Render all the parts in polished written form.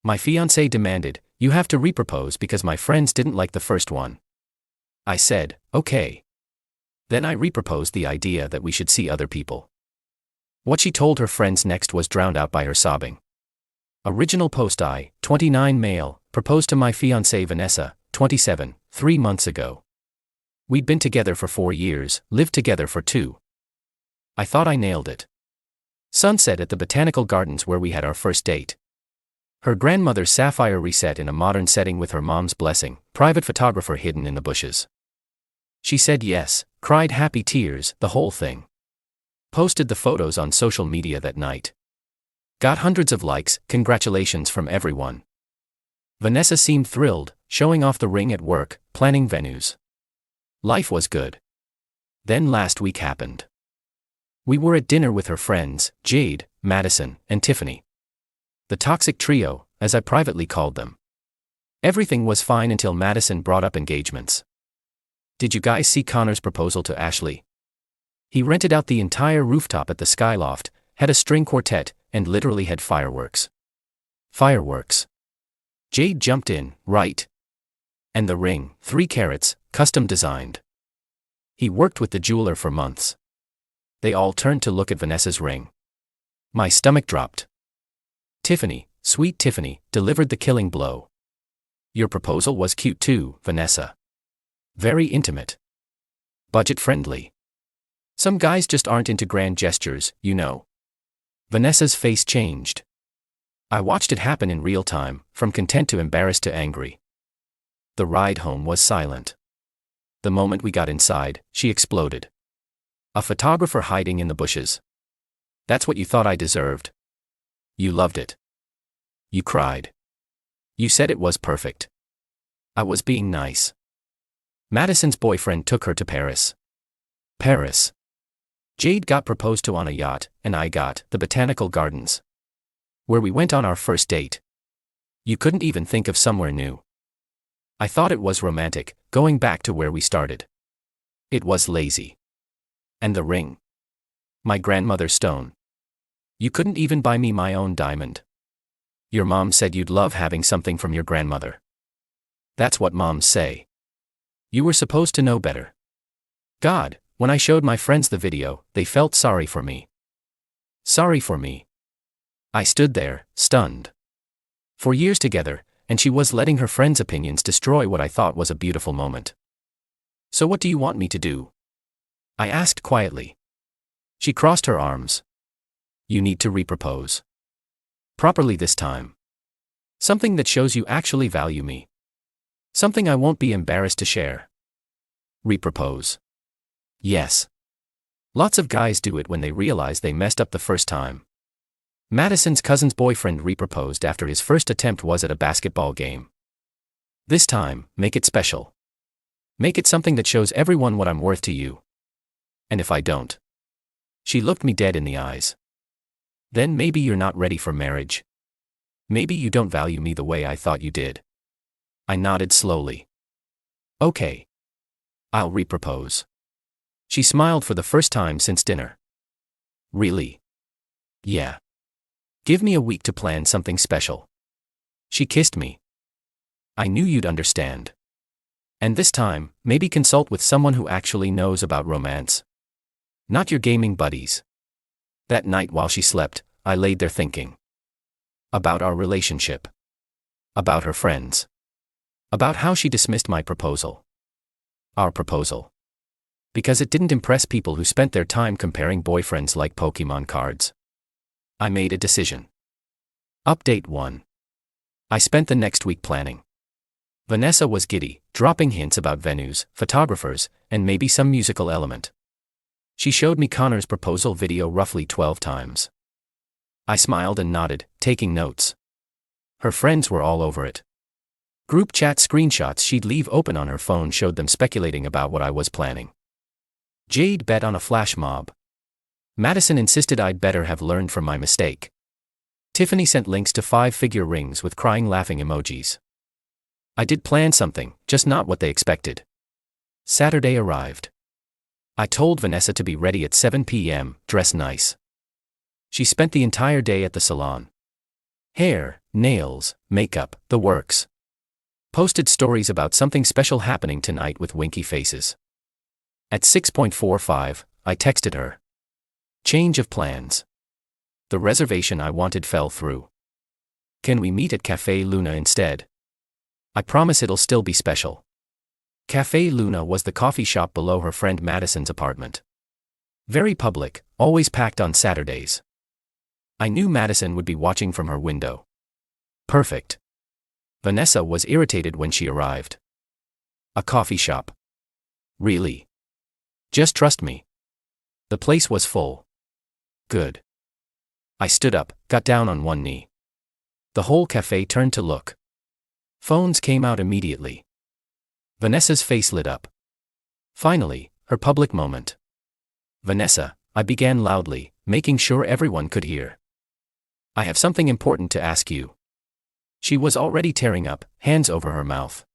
My fiancé demanded, "You have to repropose because my friends didn't like the first one." I said, "Okay." Then I reproposed the idea that we should see other people. What she told her friends next was drowned out by her sobbing. Original post: I, 29 male, proposed to my fiancée Vanessa, 27, 3 months ago. We'd been together for 4 years, lived together for 2. I thought I nailed it. Sunset at the botanical gardens where we had our first date. Her grandmother's sapphire reset in a modern setting with her mom's blessing, private photographer hidden in the bushes. She said yes, cried happy tears, the whole thing. Posted the photos on social media that night. Got hundreds of likes, congratulations from everyone. Vanessa seemed thrilled, showing off the ring at work, planning venues. Life was good. Then last week happened. We were at dinner with her friends, Jade, Madison, and Tiffany. The toxic trio, as I privately called them. Everything was fine until Madison brought up engagements. Did you guys see Connor's proposal to Ashley? He rented out the entire rooftop at the Skyloft, had a string quartet, and literally had fireworks. Fireworks. Jade jumped in, right. And the ring, 3 carats, custom designed. He worked with the jeweler for months. They all turned to look at Vanessa's ring. My stomach dropped. Tiffany, sweet Tiffany, delivered the killing blow. Your proposal was cute too, Vanessa. Very intimate. Budget-friendly. Some guys just aren't into grand gestures, you know. Vanessa's face changed. I watched it happen in real time, from content to embarrassed to angry. The ride home was silent. The moment we got inside, she exploded. A photographer hiding in the bushes. That's what you thought I deserved. You loved it. You cried. You said it was perfect. I was being nice. Madison's boyfriend took her to Paris. Paris. Jade got proposed to on a yacht, and I got the botanical gardens. Where we went on our first date. You couldn't even think of somewhere new. I thought it was romantic, going back to where we started. It was lazy. And the ring. My grandmother's stone. You couldn't even buy me my own diamond. Your mom said you'd love having something from your grandmother. That's what moms say. You were supposed to know better. God, when I showed my friends the video, they felt sorry for me. Sorry for me. I stood there, stunned. For years together, and she was letting her friends' opinions destroy what I thought was a beautiful moment. So what do you want me to do? I asked quietly. She crossed her arms. You need to repropose. Properly this time. Something that shows you actually value me. Something I won't be embarrassed to share. Repropose. Yes. Lots of guys do it when they realize they messed up the first time. Madison's cousin's boyfriend reproposed after his first attempt was at a basketball game. This time, make it special. Make it something that shows everyone what I'm worth to you. And if I don't? She looked me dead in the eyes. Then maybe you're not ready for marriage. Maybe you don't value me the way I thought you did. I nodded slowly. Okay. I'll repropose. She smiled for the first time since dinner. Really? Yeah. Give me a week to plan something special. She kissed me. I knew you'd understand. And this time, maybe consult with someone who actually knows about romance. Not your gaming buddies. That night while she slept, I laid there thinking. About our relationship. About her friends. About how she dismissed my proposal. Our proposal. Because it didn't impress people who spent their time comparing boyfriends like Pokemon cards. I made a decision. Update 1. I spent the next week planning. Vanessa was giddy, dropping hints about venues, photographers, and maybe some musical element. She showed me Connor's proposal video roughly 12 times. I smiled and nodded, taking notes. Her friends were all over it. Group chat screenshots she'd leave open on her phone showed them speculating about what I was planning. Jade bet on a flash mob. Madison insisted I'd better have learned from my mistake. Tiffany sent links to 5-figure rings with crying laughing emojis. I did plan something, just not what they expected. Saturday arrived. I told Vanessa to be ready at 7 p.m., dress nice. She spent the entire day at the salon. Hair, nails, makeup, the works. Posted stories about something special happening tonight with winky faces. At 6:45, I texted her. Change of plans. The reservation I wanted fell through. Can we meet at Café Luna instead? I promise it'll still be special. Café Luna was the coffee shop below her friend Madison's apartment. Very public, always packed on Saturdays. I knew Madison would be watching from her window. Perfect. Vanessa was irritated when she arrived. A coffee shop. Really? Just trust me. The place was full. Good. I stood up, got down on one knee. The whole cafe turned to look. Phones came out immediately. Vanessa's face lit up. Finally, her public moment. Vanessa, I began loudly, making sure everyone could hear. I have something important to ask you. She was already tearing up, hands over her mouth.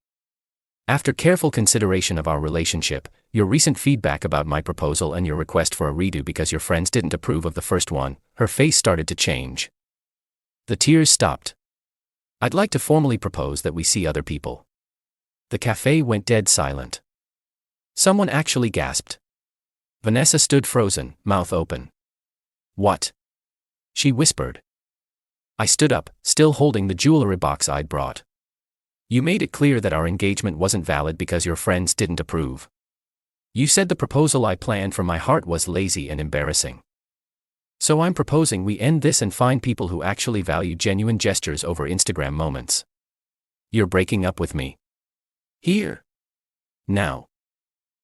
After careful consideration of our relationship, your recent feedback about my proposal and your request for a redo because your friends didn't approve of the first one, her face started to change. The tears stopped. I'd like to formally propose that we see other people. The cafe went dead silent. Someone actually gasped. Vanessa stood frozen, mouth open. What? She whispered. I stood up, still holding the jewelry box I'd brought. You made it clear that our engagement wasn't valid because your friends didn't approve. You said the proposal I planned from my heart was lazy and embarrassing. So I'm proposing we end this and find people who actually value genuine gestures over Instagram moments. You're breaking up with me. Here. Now.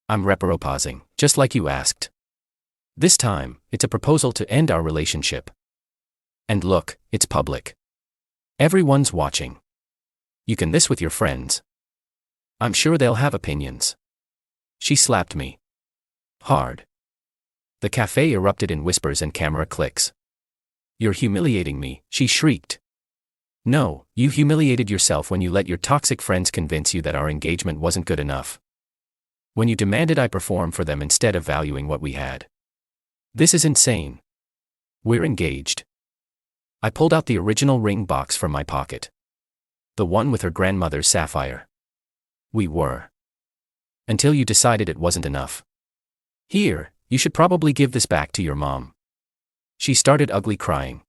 I'm reproposing, just like you asked. This time, it's a proposal to end our relationship. And look, it's public. Everyone's watching. You can this with your friends. I'm sure they'll have opinions. She slapped me. Hard. The cafe erupted in whispers and camera clicks. You're humiliating me, she shrieked. No, you humiliated yourself when you let your toxic friends convince you that our engagement wasn't good enough. When you demanded I perform for them instead of valuing what we had. This is insane. We're engaged. I pulled out the original ring box from my pocket. The one with her grandmother's sapphire. We were. Until you decided it wasn't enough. Here, you should probably give this back to your mom. She started ugly crying.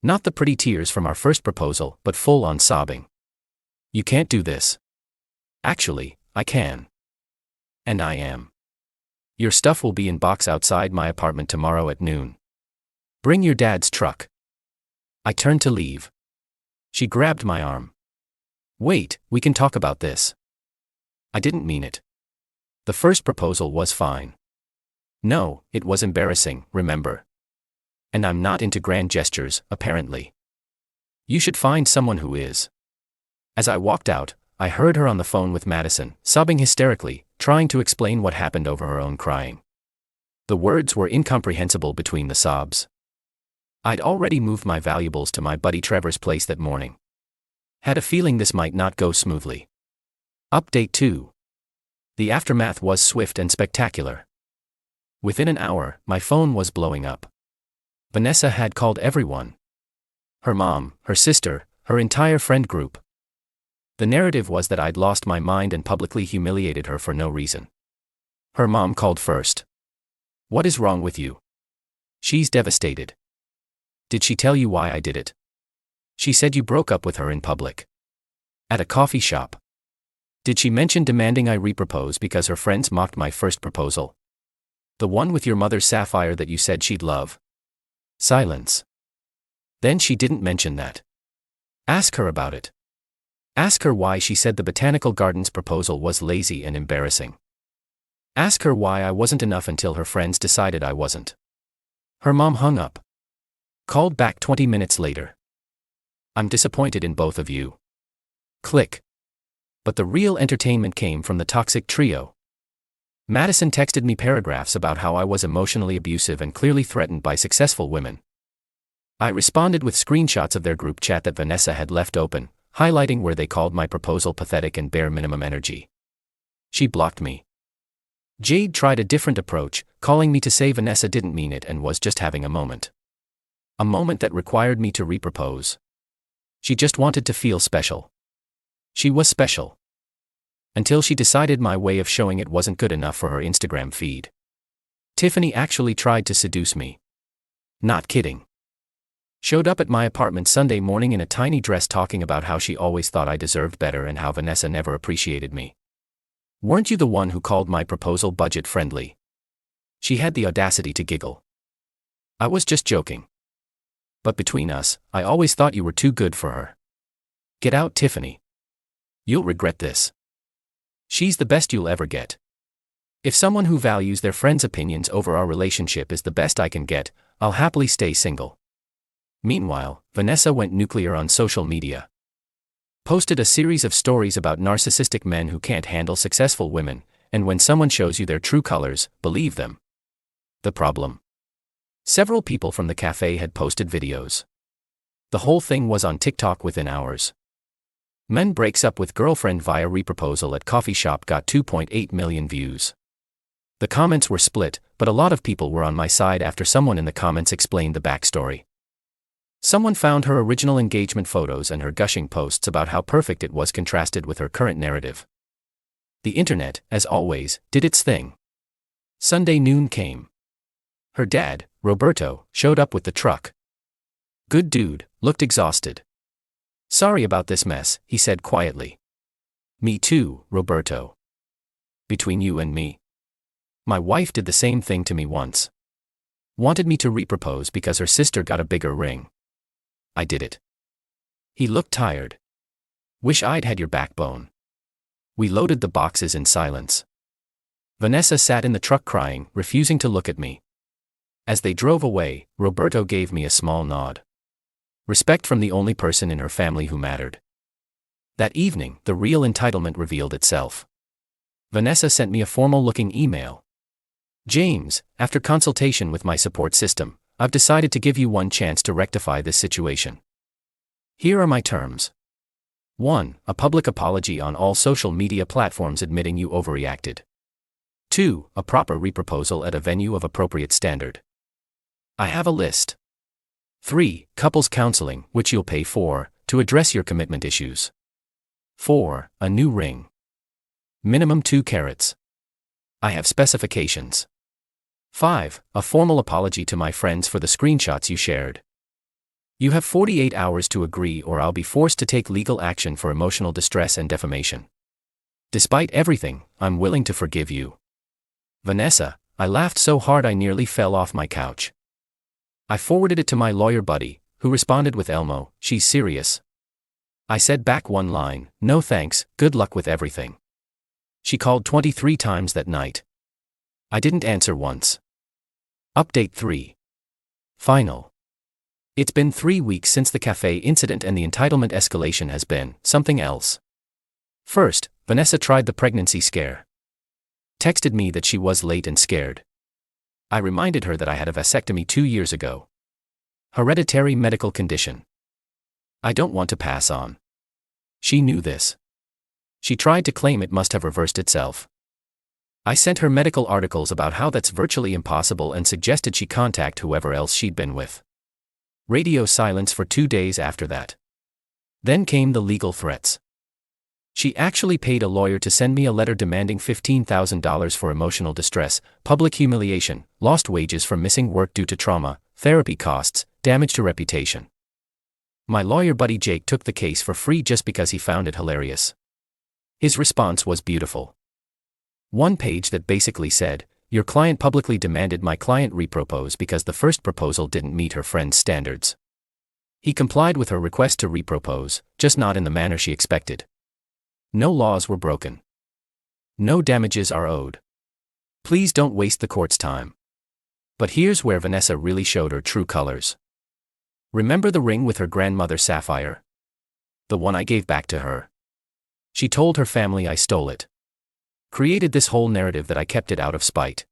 Not the pretty tears from our first proposal, but full-on sobbing. You can't do this. Actually, I can. And I am. Your stuff will be in box outside my apartment tomorrow at noon. Bring your dad's truck. I turned to leave. She grabbed my arm. Wait, we can talk about this. I didn't mean it. The first proposal was fine. No, it was embarrassing, remember. And I'm not into grand gestures, apparently. You should find someone who is. As I walked out, I heard her on the phone with Madison, sobbing hysterically, trying to explain what happened over her own crying. The words were incomprehensible between the sobs. I'd already moved my valuables to my buddy Trevor's place that morning. Had a feeling this might not go smoothly. Update 2. The aftermath was swift and spectacular. Within an hour, my phone was blowing up. Vanessa had called everyone. Her mom, her sister, her entire friend group. The narrative was that I'd lost my mind and publicly humiliated her for no reason. Her mom called first. What is wrong with you? She's devastated. Did she tell you why I did it? She said you broke up with her in public. At a coffee shop. Did she mention demanding I repropose because her friends mocked my first proposal? The one with your mother's sapphire that you said she'd love? Silence. Then she didn't mention that. Ask her about it. Ask her why she said the Botanical Gardens proposal was lazy and embarrassing. Ask her why I wasn't enough until her friends decided I wasn't. Her mom hung up. Called back 20 minutes later. I'm disappointed in both of you. Click. But the real entertainment came from the toxic trio. Madison texted me paragraphs about how I was emotionally abusive and clearly threatened by successful women. I responded with screenshots of their group chat that Vanessa had left open, highlighting where they called my proposal pathetic and bare minimum energy. She blocked me. Jade tried a different approach, calling me to say Vanessa didn't mean it and was just having a moment. A moment that required me to repropose. She just wanted to feel special. She was special. Until she decided my way of showing it wasn't good enough for her Instagram feed. Tiffany actually tried to seduce me. Not kidding. Showed up at my apartment Sunday morning in a tiny dress talking about how she always thought I deserved better and how Vanessa never appreciated me. Weren't you the one who called my proposal budget-friendly? She had the audacity to giggle. I was just joking. But between us, I always thought you were too good for her. Get out, Tiffany. You'll regret this. She's the best you'll ever get. If someone who values their friends' opinions over our relationship is the best I can get, I'll happily stay single. Meanwhile, Vanessa went nuclear on social media. Posted a series of stories about narcissistic men who can't handle successful women, and when someone shows you their true colors, believe them. The problem? Several people from the cafe had posted videos. The whole thing was on TikTok within hours. Men breaks up with girlfriend via reproposal at coffee shop got 2.8 million views. The comments were split, but a lot of people were on my side after someone in the comments explained the backstory. Someone found her original engagement photos and her gushing posts about how perfect it was contrasted with her current narrative. The internet, as always, did its thing. Sunday noon came. Her dad, Roberto, showed up with the truck. Good dude, looked exhausted. Sorry about this mess, he said quietly. Me too, Roberto. Between you and me. My wife did the same thing to me once. Wanted me to repropose because her sister got a bigger ring. I did it. He looked tired. Wish I'd had your backbone. We loaded the boxes in silence. Vanessa sat in the truck crying, refusing to look at me. As they drove away, Roberto gave me a small nod. Respect from the only person in her family who mattered. That evening, the real entitlement revealed itself. Vanessa sent me a formal-looking email. James, after consultation with my support system, I've decided to give you one chance to rectify this situation. Here are my terms. 1. A public apology on all social media platforms admitting you overreacted. 2. A proper reproposal at a venue of appropriate standard. I have a list. 3. Couples counseling, which you'll pay for, to address your commitment issues. 4. A new ring. Minimum 2 carats. I have specifications. 5. A formal apology to my friends for the screenshots you shared. You have 48 hours to agree or I'll be forced to take legal action for emotional distress and defamation. Despite everything, I'm willing to forgive you. Vanessa, I laughed so hard I nearly fell off my couch. I forwarded it to my lawyer buddy, who responded with Elmo, she's serious. I said back one line, no thanks, good luck with everything. She called 23 times that night. I didn't answer once. Update 3. Final. It's been 3 weeks since the cafe incident and the entitlement escalation has been something else. First, Vanessa tried the pregnancy scare. Texted me that she was late and scared. I reminded her that I had a vasectomy 2 years ago. Hereditary medical condition. I don't want to pass on. She knew this. She tried to claim it must have reversed itself. I sent her medical articles about how that's virtually impossible and suggested she contact whoever else she'd been with. Radio silence for 2 days after that. Then came the legal threats. She actually paid a lawyer to send me a letter demanding $15,000 for emotional distress, public humiliation, lost wages from missing work due to trauma, therapy costs, damage to reputation. My lawyer buddy Jake took the case for free just because he found it hilarious. His response was beautiful. One page that basically said, your client publicly demanded my client repropose because the first proposal didn't meet her friend's standards. He complied with her request to repropose, just not in the manner she expected. No laws were broken. No damages are owed. Please don't waste the court's time. But here's where Vanessa really showed her true colors. Remember the ring with her grandmother sapphire? The one I gave back to her. She told her family I stole it. Created this whole narrative that I kept it out of spite.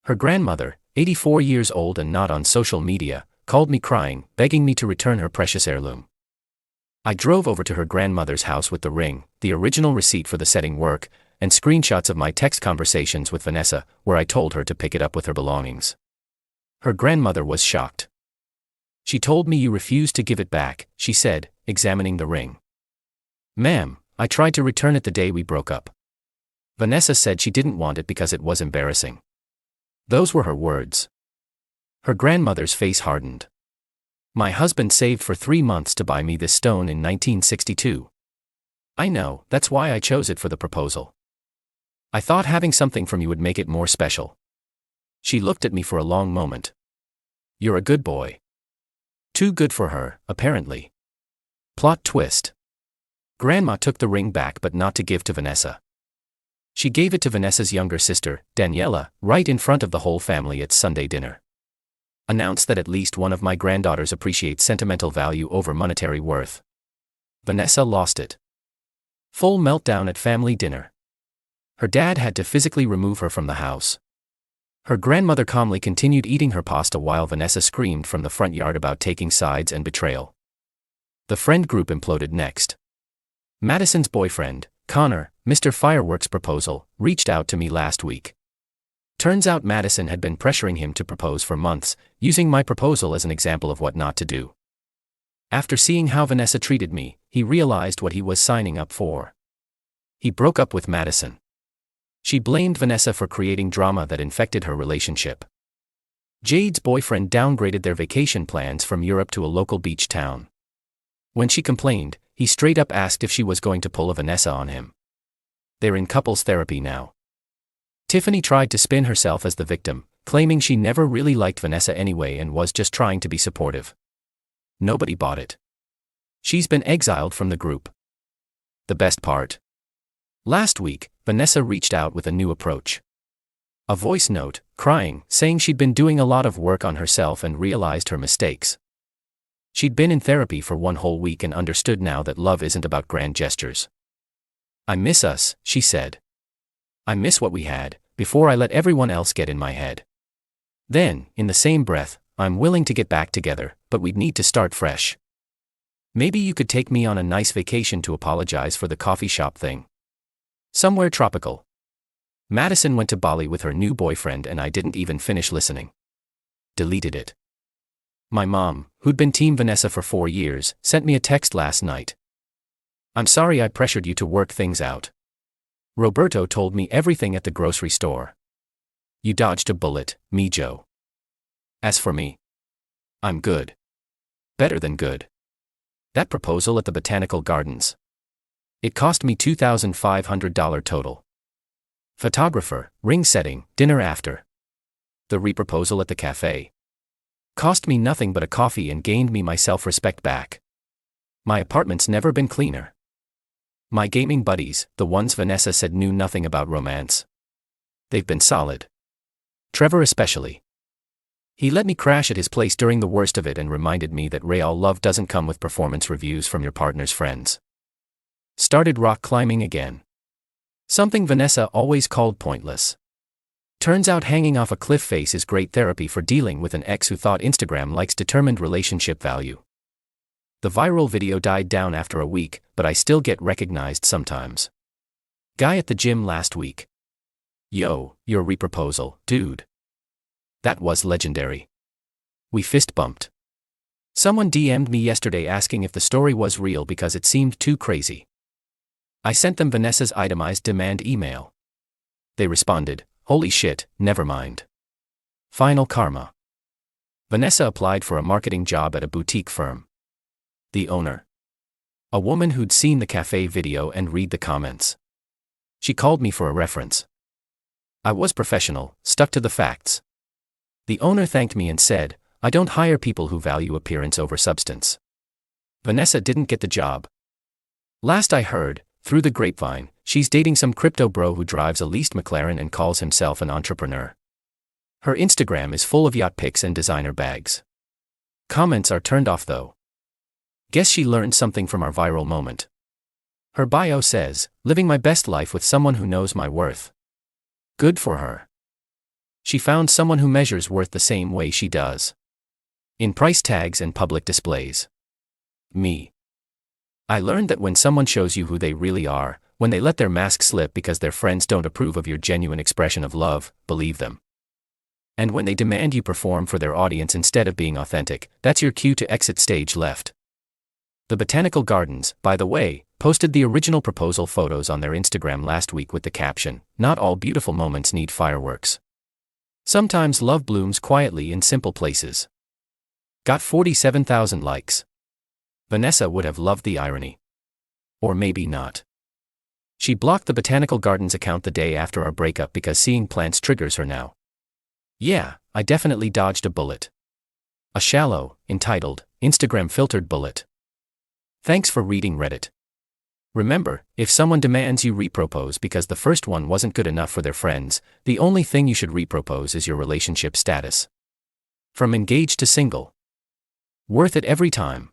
Her grandmother, 84 years old and not on social media, called me crying, begging me to return her precious heirloom. I drove over to her grandmother's house with the ring, the original receipt for the setting work, and screenshots of my text conversations with Vanessa, where I told her to pick it up with her belongings. Her grandmother was shocked. She told me you refused to give it back, she said, examining the ring. Ma'am, I tried to return it the day we broke up. Vanessa said she didn't want it because it was embarrassing. Those were her words. Her grandmother's face hardened. My husband saved for 3 months to buy me this stone in 1962. I know, that's why I chose it for the proposal. I thought having something from you would make it more special. She looked at me for a long moment. You're a good boy. Too good for her, apparently. Plot twist. Grandma took the ring back but not to give to Vanessa. She gave it to Vanessa's younger sister, Daniela, right in front of the whole family at Sunday dinner. Announced that at least one of my granddaughters appreciates sentimental value over monetary worth. Vanessa lost it. Full meltdown at family dinner. Her dad had to physically remove her from the house. Her grandmother calmly continued eating her pasta while Vanessa screamed from the front yard about taking sides and betrayal. The friend group imploded next. Madison's boyfriend, Connor, Mr. Fireworks Proposal, reached out to me last week. Turns out Madison had been pressuring him to propose for months, using my proposal as an example of what not to do. After seeing how Vanessa treated me, he realized what he was signing up for. He broke up with Madison. She blamed Vanessa for creating drama that infected her relationship. Jade's boyfriend downgraded their vacation plans from Europe to a local beach town. When she complained, he straight up asked if she was going to pull a Vanessa on him. They're in couples therapy now. Tiffany tried to spin herself as the victim, claiming she never really liked Vanessa anyway and was just trying to be supportive. Nobody bought it. She's been exiled from the group. The best part. Last week, Vanessa reached out with a new approach. A voice note, crying, saying she'd been doing a lot of work on herself and realized her mistakes. She'd been in therapy for 1 whole week and understood now that love isn't about grand gestures. I miss us, she said. I miss what we had, before I let everyone else get in my head. Then, in the same breath, I'm willing to get back together, but we'd need to start fresh. Maybe you could take me on a nice vacation to apologize for the coffee shop thing. Somewhere tropical. Madison went to Bali with her new boyfriend and I didn't even finish listening. Deleted it. My mom, who'd been Team Vanessa for 4 years, sent me a text last night. I'm sorry I pressured you to work things out. Roberto told me everything at the grocery store. You dodged a bullet, me Joe. As for me, I'm good. Better than good. That proposal at the Botanical Gardens. It cost me $2,500 total. Photographer, ring setting, dinner after. The reproposal at the cafe. Cost me nothing but a coffee and gained me my self-respect back. My apartment's never been cleaner. My gaming buddies, the ones Vanessa said knew nothing about romance. They've been solid. Trevor especially. He let me crash at his place during the worst of it and reminded me that real love doesn't come with performance reviews from your partner's friends. Started rock climbing again. Something Vanessa always called pointless. Turns out hanging off a cliff face is great therapy for dealing with an ex who thought Instagram likes determined relationship value. The viral video died down after a week, but I still get recognized sometimes. Guy at the gym last week. Yo, your reproposal, dude. That was legendary. We fist bumped. Someone DM'd me yesterday asking if the story was real because it seemed too crazy. I sent them Vanessa's itemized demand email. They responded, holy shit, never mind. Final karma. Vanessa applied for a marketing job at a boutique firm. The owner. A woman who'd seen the cafe video and read the comments. She called me for a reference. I was professional, stuck to the facts. The owner thanked me and said, I don't hire people who value appearance over substance. Vanessa didn't get the job. Last I heard, through the grapevine, she's dating some crypto bro who drives a leased McLaren and calls himself an entrepreneur. Her Instagram is full of yacht pics and designer bags. Comments are turned off though. Guess she learned something from our viral moment. Her bio says, living my best life with someone who knows my worth. Good for her. She found someone who measures worth the same way she does. In price tags and public displays. Me. I learned that when someone shows you who they really are, when they let their mask slip because their friends don't approve of your genuine expression of love, believe them. And when they demand you perform for their audience instead of being authentic, that's your cue to exit stage left. The Botanical Gardens, by the way, posted the original proposal photos on their Instagram last week with the caption, "Not all beautiful moments need fireworks. Sometimes love blooms quietly in simple places." Got 47,000 likes. Vanessa would have loved the irony. Or maybe not. She blocked the Botanical Gardens account the day after our breakup because seeing plants triggers her now. Yeah, I definitely dodged a bullet. A shallow, entitled, Instagram filtered bullet. Thanks for reading Reddit. Remember, if someone demands you repropose because the first one wasn't good enough for their friends, the only thing you should repropose is your relationship status. From engaged to single. Worth it every time.